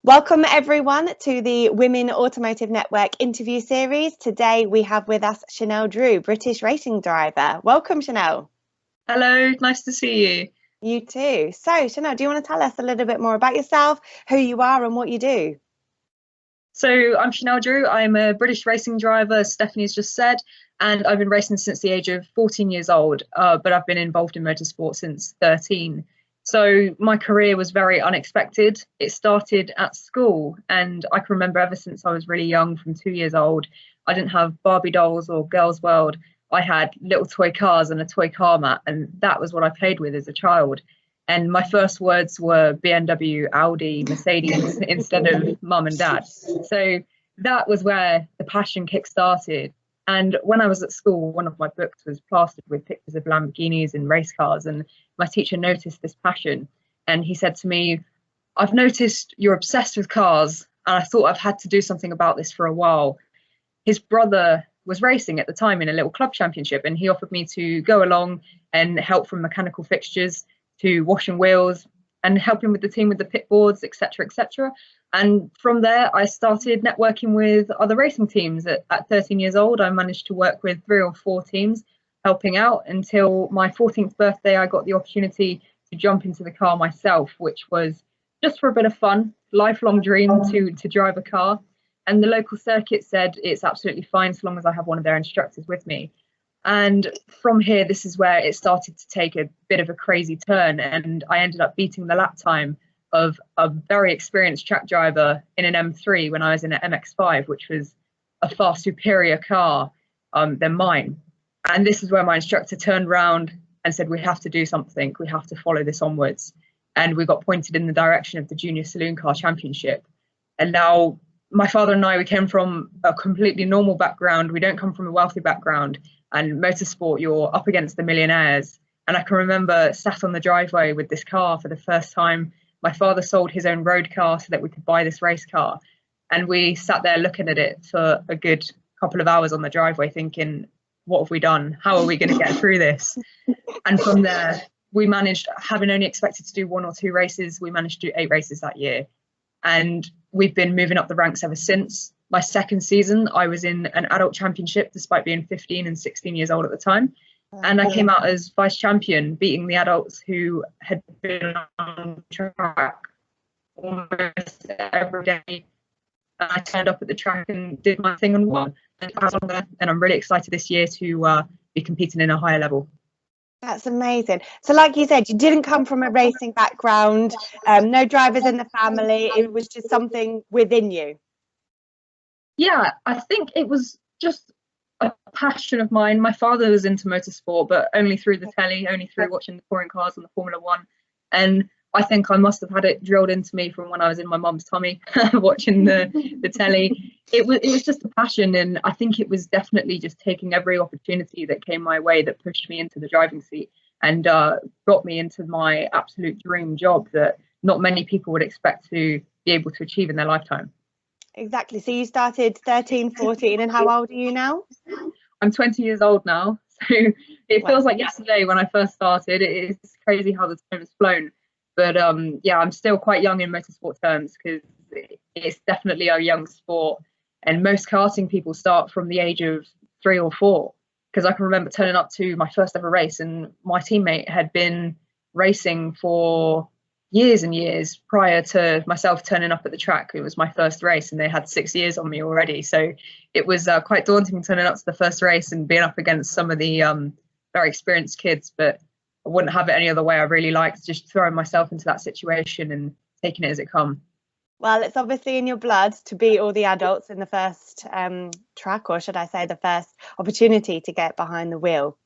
Welcome everyone to the Women Automotive Network interview series. Today we have with us Shanel Drewe, British racing driver. Welcome, Shanel. Hello, nice to see you. You too. So Shanel, do you want to tell us a little bit more about yourself, who you are and what you do? So I'm Shanel Drewe. I'm a British racing driver, as Stephanie's just said, and I've been racing since the age of 14 years old, but I've been involved in motorsport since 13. So my career was very unexpected. It started at school, and I can remember ever since I was really young, from 2 years old, I didn't have Barbie dolls or Girls World. I had little toy cars and a toy car mat, and that was what I played with as a child. And my first words were BMW, Audi, Mercedes instead of mum and dad. So that was where the passion kick-started. And when I was at school, one of my books was plastered with pictures of Lamborghinis and race cars. And my teacher noticed this passion. And he said to me, "I've noticed you're obsessed with cars. And I thought I've had to do something about this for a while." His brother was racing at the time in a little club championship. And he offered me to go along and help from mechanical fixtures to washing wheels and helping with the team with the pit boards, etc., etc. And from there, I started networking with other racing teams. At 13 years old, I managed to work with 3 or 4 teams, helping out until my 14th birthday. I got the opportunity to jump into the car myself, which was just for a bit of fun, lifelong dream to drive a car. And the local circuit said it's absolutely fine so long as I have one of their instructors with me. And from here, this is where it started to take a bit of a crazy turn. And I ended up beating the lap time of a very experienced track driver in an M3 when I was in an MX5, which was a far superior car than mine. And this is where my instructor turned around and said, "We have to do something. We have to follow this onwards." And we got pointed in the direction of the Junior Saloon Car Championship. And now my father and I, we came from a completely normal background. We don't come from a wealthy background. And motorsport, you're up against the millionaires. And I can remember sat on the driveway with this car for the first time. My father sold his own road car so that we could buy this race car. And we sat there looking at it for a good couple of hours on the driveway thinking, what have we done? How are we going to get through this? And from there, we managed, having only expected to do 1 or 2 races, we managed to do 8 races that year. And we've been moving up the ranks ever since. My second season, I was in an adult championship, despite being 15 and 16 years old at the time. And I came out as vice champion, beating the adults who had been on track almost every day. And I turned up at the track and did my thing and won. And I'm really excited this year to be competing in a higher level. That's amazing. So like you said, you didn't come from a racing background, no drivers in the family. It was just something within you. Yeah, I think it was just a passion of mine. My father was into motorsport, but only through the telly, only through watching the touring cars and the Formula One. And I think I must have had it drilled into me from when I was in my mum's tummy, watching the telly. It was just a passion, and I think it was definitely just taking every opportunity that came my way that pushed me into the driving seat and brought me into my absolute dream job that not many people would expect to be able to achieve in their lifetime. Exactly. So you started 13, 14, and how old are you now? I'm 20 years old now. So it feels like yesterday when I first started. It is crazy how the time has flown. But yeah, I'm still quite young in motorsport terms because it's definitely a young sport. And most karting people start from the age of 3 or 4. Because I can remember turning up to my first ever race and my teammate had been racing for years and years prior to myself turning up at the track. It was my first race and they had 6 years on me already. So it was quite daunting turning up to the first race and being up against some of the very experienced kids, but I wouldn't have it any other way. I really liked just throwing myself into that situation and taking it as it come. Well, it's obviously in your blood to beat all the adults in the first track, or should I say the first opportunity to get behind the wheel.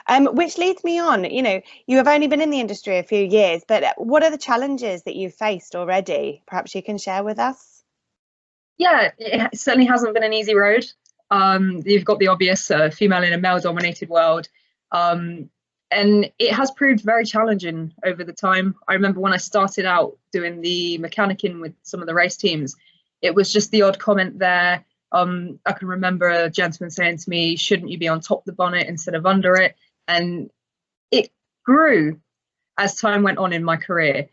Which leads me on, you know, you have only been in the industry a few years, but what are the challenges that you've faced already? Perhaps you can share with us? Yeah, it certainly hasn't been an easy road. You've got the obvious female in a male-dominated world. And it has proved very challenging over the time. I remember when I started out doing the mechanicking with some of the race teams, it was just the odd comment there. I can remember a gentleman saying to me, "Shouldn't you be on top of the bonnet instead of under it?" And it grew as time went on in my career.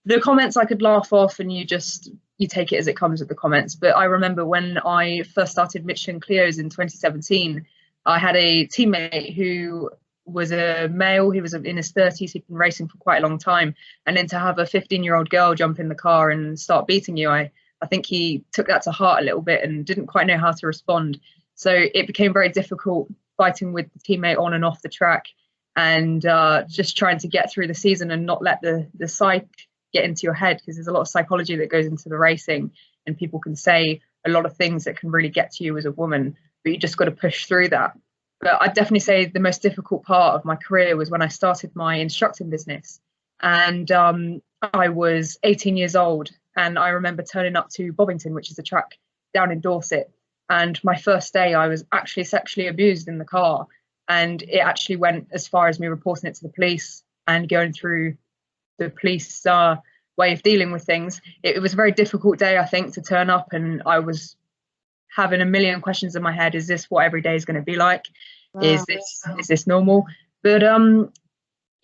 The comments I could laugh off and you just you take it as it comes with the comments. But I remember when I first started Michelin Clios in 2017, I had a teammate who was a male. He was in his 30s. He'd been racing for quite a long time. And then to have a 15-year-old girl jump in the car and start beating you, I think he took that to heart a little bit and didn't quite know how to respond. So it became very difficult fighting with the teammate on and off the track, and just trying to get through the season and not let the psych get into your head, because there's a lot of psychology that goes into the racing, and people can say a lot of things that can really get to you as a woman, but you just got to push through that. But I'd definitely say the most difficult part of my career was when I started my instructing business, and I was 18 years old, and I remember turning up to Bovington, which is a track down in Dorset, and my first day I was actually sexually abused in the car, and it actually went as far as me reporting it to the police and going through the police way of dealing with things. It was a very difficult day, I think, to turn up, and I was having a million questions in my head. Is this what every day is going to be like? Wow. Is this normal? But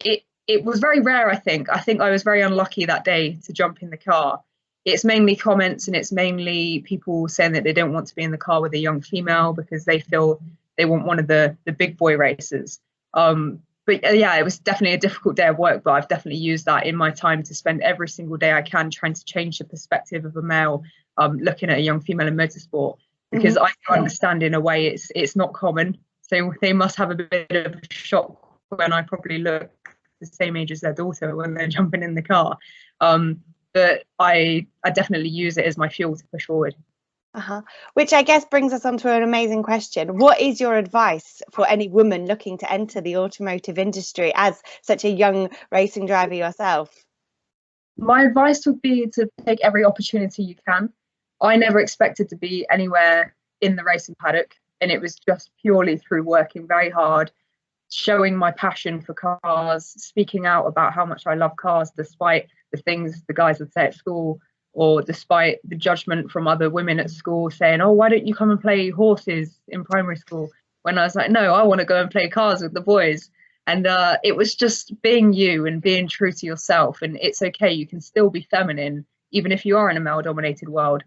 it was very rare, I think. I think I was very unlucky that day to jump in the car. It's mainly comments, and it's mainly people saying that they don't want to be in the car with a young female because they feel they want one of the big boy races. But yeah, it was definitely a difficult day of work, but I've definitely used that in my time to spend every single day I can trying to change the perspective of a male looking at a young female in motorsport, because I can understand in a way it's not common. So they must have a bit of a shock when I probably look the same age as their daughter when they're jumping in the car. But I definitely use it as my fuel to push forward. Which I guess brings us on to an amazing question. What is your advice for any woman looking to enter the automotive industry as such a young racing driver yourself? My advice would be to take every opportunity you can. I never expected to be anywhere in the racing paddock, and it was just purely through working very hard, showing my passion for cars, speaking out about how much I love cars despite the things the guys would say at school, or despite the judgment from other women at school saying, oh, why don't you come and play horses in primary school? When I was like, no, I want to go and play cars with the boys. And it was just being you and being true to yourself. And it's okay, you can still be feminine, even if you are in a male-dominated world.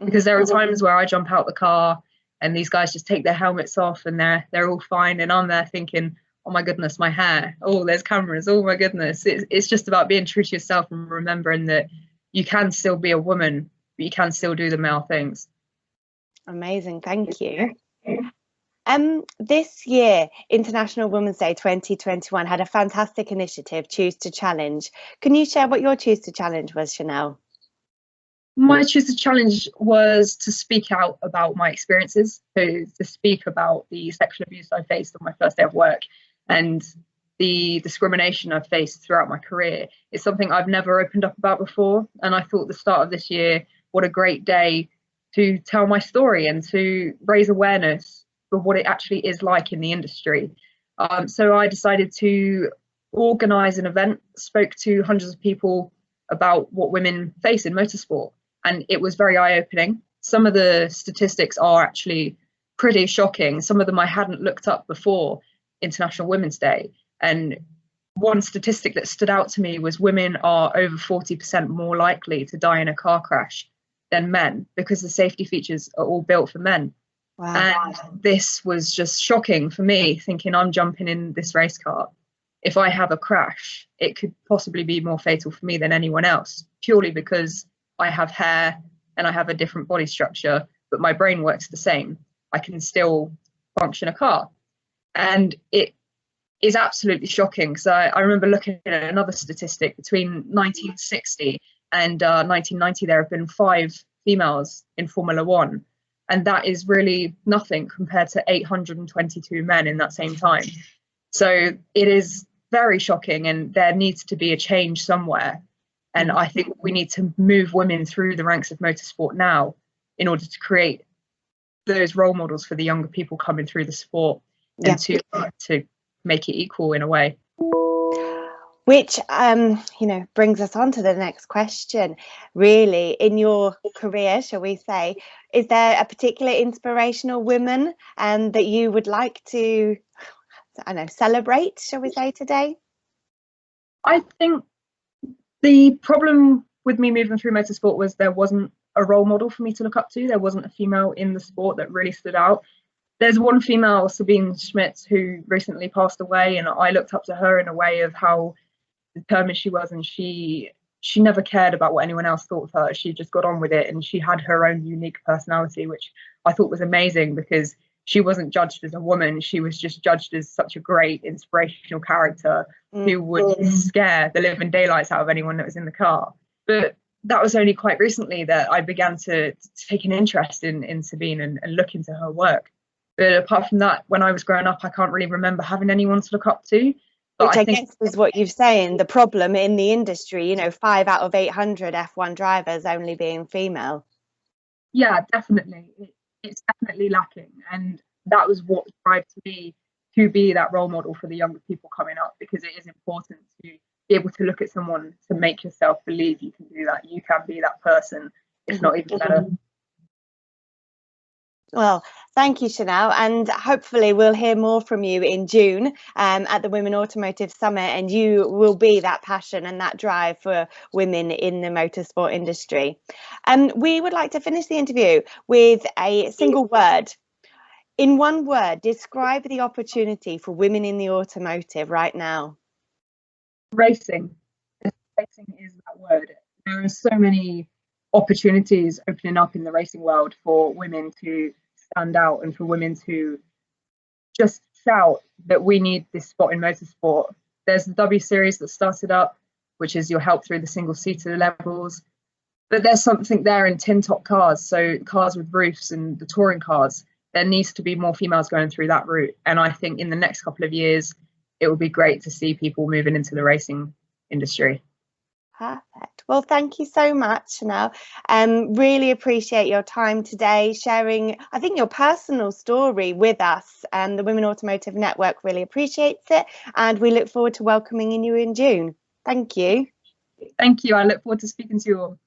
Because there are times where I jump out the car and these guys just take their helmets off and they're all fine. And I'm there thinking, oh my goodness, my hair. Oh, there's cameras. Oh my goodness. It's just about being true to yourself and remembering that you can still be a woman, but you can still do the male things. Amazing, thank you. This year, International Women's Day 2021 had a fantastic initiative, Choose to Challenge. Can you share what your Choose to Challenge was, Shanel? My Choose to Challenge was to speak out about my experiences, so to speak about the sexual abuse I faced on my first day of work and the discrimination I've faced throughout my career. It's something I've never opened up about before, and I thought the start of this year, what a great day to tell my story and to raise awareness for what it actually is like in the industry. So I decided to organise an event, spoke to hundreds of people about what women face in motorsport, and it was very eye-opening. Some of the statistics are actually pretty shocking. Some of them I hadn't looked up before International Women's Day. And one statistic that stood out to me was women are over 40% more likely to die in a car crash than men, because the safety features are all built for men. Wow. And this was just shocking for me, thinking I'm jumping in this race car. If I have a crash, it could possibly be more fatal for me than anyone else, purely because I have hair and I have a different body structure, but my brain works the same. I can still function a car. And it is absolutely shocking, because I remember looking at another statistic. Between 1960 and 1990 there have been 5 females in Formula One, and that is really nothing compared to 822 men in that same time. So it is very shocking, and there needs to be a change somewhere, and I think we need to move women through the ranks of motorsport now in order to create those role models for the younger people coming through the sport, and to make it equal in a way. Which brings us on to the next question. Really, in your career, shall we say, is there a particular inspirational woman that you would like to, celebrate, shall we say, today? I think the problem with me moving through motorsport was there wasn't a role model for me to look up to. There wasn't a female in the sport that really stood out. There's one female, Sabine Schmitz, who recently passed away, and I looked up to her in a way of how determined she was, and she never cared about what anyone else thought of her. She just got on with it, and she had her own unique personality, which I thought was amazing, because she wasn't judged as a woman. She was just judged as such a great inspirational character who would scare the living daylights out of anyone that was in the car. But that was only quite recently that I began to take an interest in Sabine and look into her work. But apart from that, when I was growing up, I can't really remember having anyone to look up to. But which I guess is what you're saying, the problem in the industry, 5 out of 800 F1 drivers only being female. Yeah, definitely. It's definitely lacking. And that was what drives me to be that role model for the younger people coming up, because it is important to be able to look at someone to make yourself believe you can do that. You can be that person, if not even better. Well, thank you, Shanel, and hopefully we'll hear more from you in June at the Women Automotive Summit, and you will be that passion and that drive for women in the motorsport industry. We would like to finish the interview with a single word. In one word, describe the opportunity for women in the automotive right now. Racing. Racing is that word. There are so many opportunities opening up in the racing world for women to stand out and for women to just shout that we need this spot in motorsport. There's the W Series that started up, which is your help through the single-seater levels. But there's something there in tin-top cars, so cars with roofs and the touring cars. There needs to be more females going through that route. And I think in the next couple of years, it will be great to see people moving into the racing industry. Perfect. Well, thank you so much, Shanel. Really appreciate your time today, sharing, I think, your personal story with us. The Women Automotive Network really appreciates it, and we look forward to welcoming you in June. Thank you. Thank you. I look forward to speaking to you all.